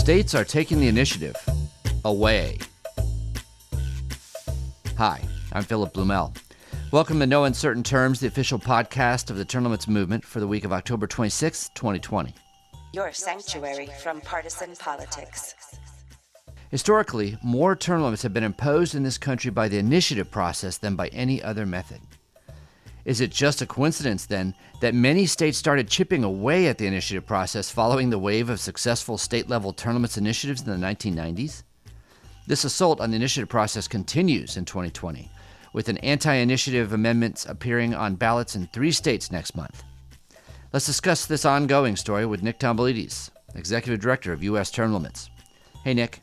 States are taking the initiative away. Hi, I'm Philip Blumel. Welcome to No Uncertain Terms, the official podcast of the Term Limits Movement for the week of October 26, 2020. Your sanctuary from partisan politics. Historically, more term limits have been imposed in this country by the initiative process than by any other method. Is it just a coincidence, then, that many states started chipping away at the initiative process following the wave of successful state-level term limits initiatives in the 1990s? This assault on the initiative process continues in 2020, with an anti-initiative amendments appearing on ballots in 3 states next month. Let's discuss this ongoing story with Nick Tomboulides, Executive Director of U.S. Term Limits. Hey, Nick.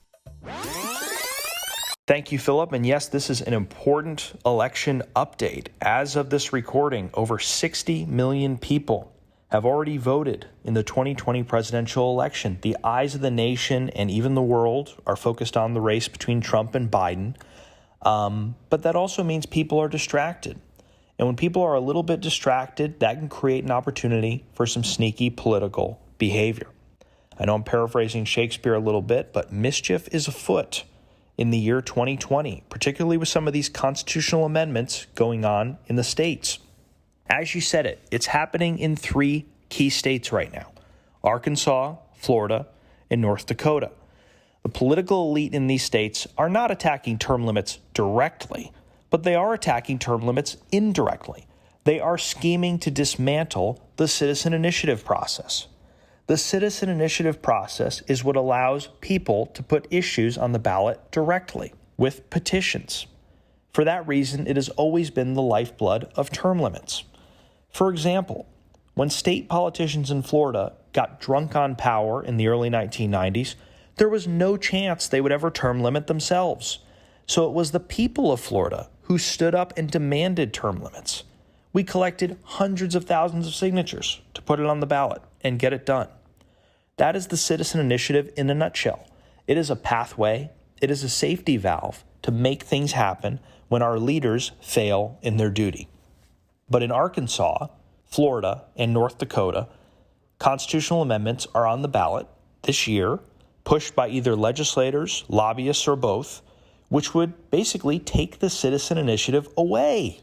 Thank you, Philip. And yes, this is an important election update. As of this recording, over 60 million people have already voted in the 2020 presidential election. The eyes of the nation and even the world are focused on the race between Trump and Biden. But that also means people are distracted. And when people are a little bit distracted, that can create an opportunity for some sneaky political behavior. I know I'm paraphrasing Shakespeare a little bit, but mischief is afoot in the year 2020, particularly with some of these constitutional amendments going on in the states. As you said it, it's happening in 3 key states right now: Arkansas, Florida, and North Dakota. The political elite in these states are not attacking term limits directly, but they are attacking term limits indirectly. They are scheming to dismantle the citizen initiative process. The citizen initiative process is what allows people to put issues on the ballot directly with petitions. For that reason, it has always been the lifeblood of term limits. For example, when state politicians in Florida got drunk on power in the early 1990s, there was no chance they would ever term limit themselves. So it was the people of Florida who stood up and demanded term limits. We collected hundreds of thousands of signatures to put it on the ballot and get it done. That is the citizen initiative in a nutshell. It is a pathway, it is a safety valve to make things happen when our leaders fail in their duty. But in Arkansas, Florida, and North Dakota, constitutional amendments are on the ballot this year, pushed by either legislators, lobbyists, or both, which would basically take the citizen initiative away.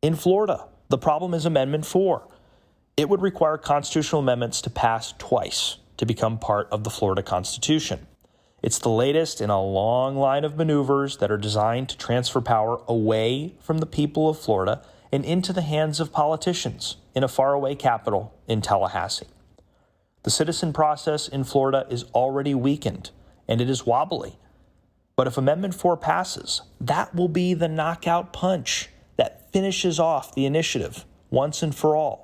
In Florida, the problem is Amendment 4. It would require constitutional amendments to pass twice to become part of the Florida Constitution. It's the latest in a long line of maneuvers that are designed to transfer power away from the people of Florida and into the hands of politicians in a faraway capital in Tallahassee. The citizen process in Florida is already weakened, and it is wobbly. But if Amendment 4 passes, that will be the knockout punch that finishes off the initiative once and for all.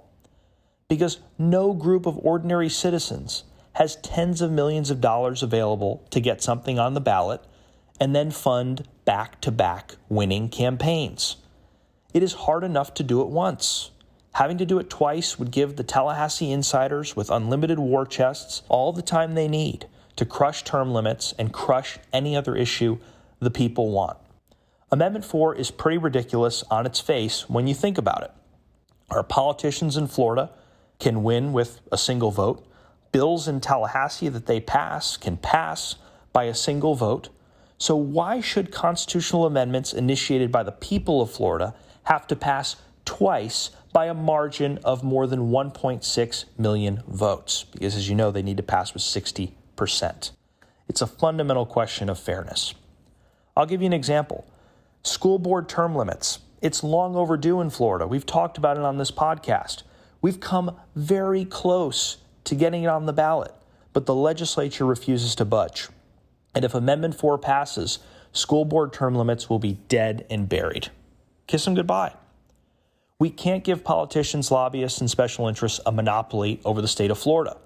Because no group of ordinary citizens has tens of millions of dollars available to get something on the ballot and then fund back-to-back winning campaigns. It is hard enough to do it once. Having to do it twice would give the Tallahassee insiders with unlimited war chests all the time they need to crush term limits and crush any other issue the people want. Amendment 4 is pretty ridiculous on its face when you think about it. Our politicians in Florida can win with a single vote. Bills in Tallahassee that they pass can pass by a single vote. So why should constitutional amendments initiated by the people of Florida have to pass twice by a margin of more than 1.6 million votes? Because as you know, they need to pass with 60%. It's a fundamental question of fairness. I'll give you an example. School board term limits. It's long overdue in Florida. We've talked about it on this podcast. We've come very close to getting it on the ballot, but the legislature refuses to budge. And if Amendment 4 passes, school board term limits will be dead and buried. Kiss them goodbye. We can't give politicians, lobbyists, and special interests a monopoly over the state of Florida.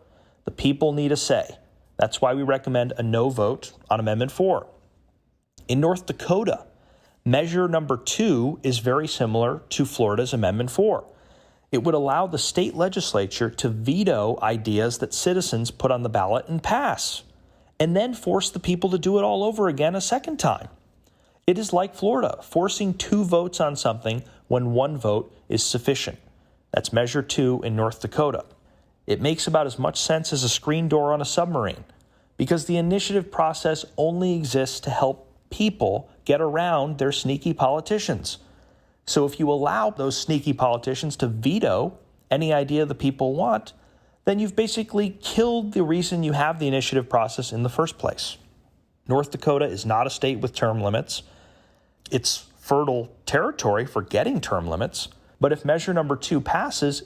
The people need a say. That's why we recommend a no vote on Amendment 4. In North Dakota, measure number 2 is very similar to Florida's Amendment 4. It would allow the state legislature to veto ideas that citizens put on the ballot and pass, and then force the people to do it all over again a second time. It is like Florida, forcing 2 votes on something when 1 vote is sufficient. That's measure 2 in North Dakota. It makes about as much sense as a screen door on a submarine. because the initiative process only exists to help people get around their sneaky politicians. So if you allow those sneaky politicians to veto any idea the people want, then you've basically killed the reason you have the initiative process in the first place. North Dakota is not a state with term limits. It's fertile territory for getting term limits, but if measure number 2 passes,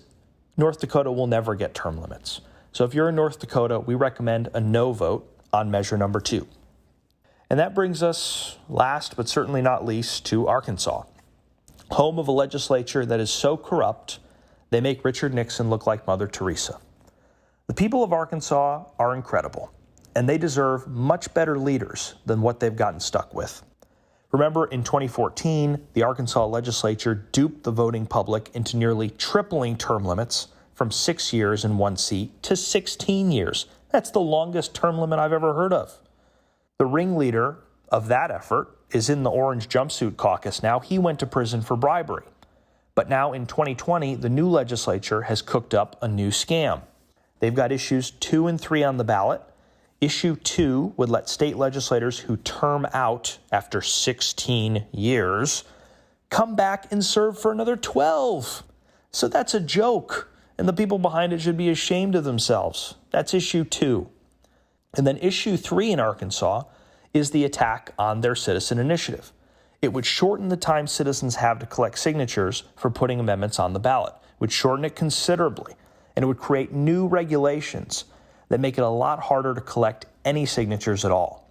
North Dakota will never get term limits. So if you're in North Dakota, we recommend a no vote on measure number 2. And that brings us, last but certainly not least, to Arkansas, home of a legislature that is so corrupt, they make Richard Nixon look like Mother Teresa. The people of Arkansas are incredible, and they deserve much better leaders than what they've gotten stuck with. Remember, in 2014, the Arkansas legislature duped the voting public into nearly tripling term limits from 6 years in 1 seat to 16 years. That's the longest term limit I've ever heard of. The ringleader of that effort is in the orange jumpsuit caucus now. He went to prison for bribery. But now in 2020, the new legislature has cooked up a new scam. They've got issues 2 and 3 on the ballot. Issue 2 would let state legislators who term out after 16 years come back and serve for another 12. So that's a joke, and the people behind it should be ashamed of themselves. That's issue 2. And then issue 3 in Arkansas is the attack on their citizen initiative. It would shorten the time citizens have to collect signatures for putting amendments on the ballot. It would shorten it considerably, and it would create new regulations that make it a lot harder to collect any signatures at all.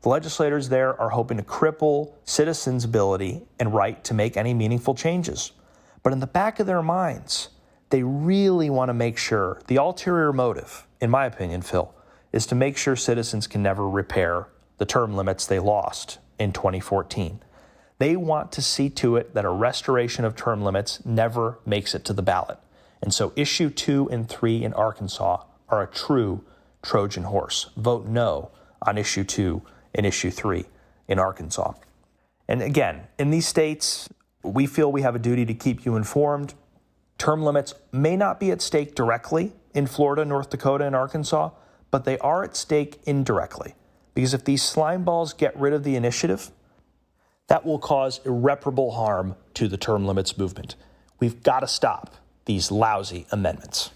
The legislators there are hoping to cripple citizens' ability and right to make any meaningful changes. But in the back of their minds, they really want to make sure, the ulterior motive, in my opinion, Phil, is to make sure citizens can never repair the term limits they lost in 2014. They want to see to it that a restoration of term limits never makes it to the ballot. And so issue 2 and 3 in Arkansas are a true Trojan horse. Vote no on issue 2 and issue 3 in Arkansas. And again, in these states, we feel we have a duty to keep you informed. Term limits may not be at stake directly in Florida, North Dakota, and Arkansas, but they are at stake indirectly. Because if these slime balls get rid of the initiative, that will cause irreparable harm to the term limits movement. We've got to stop these lousy amendments.